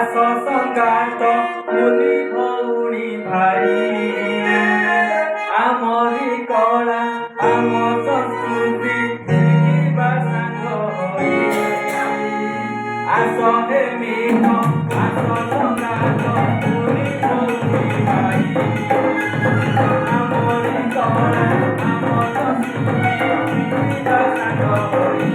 ଆସ ସଙ୍ଗାତ ମୁନି ଭଉଣୀ ଭାଇ ଆମରି କଳା ଆମ ସଂସ୍କୃତି ଶିଖିବା ସାଙ୍ଗ ହୋଇ ଆସ ହେ ମିଠ ଆସ ସଙ୍ଗାତ ମୁନି ଭଉଣୀ ଭାଇ ଆମରି କଳା ଆମ ସଂସ୍କୃତି ଶିଖିବା ସାଙ୍ଗ ହୋଇ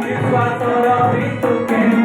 Viశ్వాସର ବିତୁକେ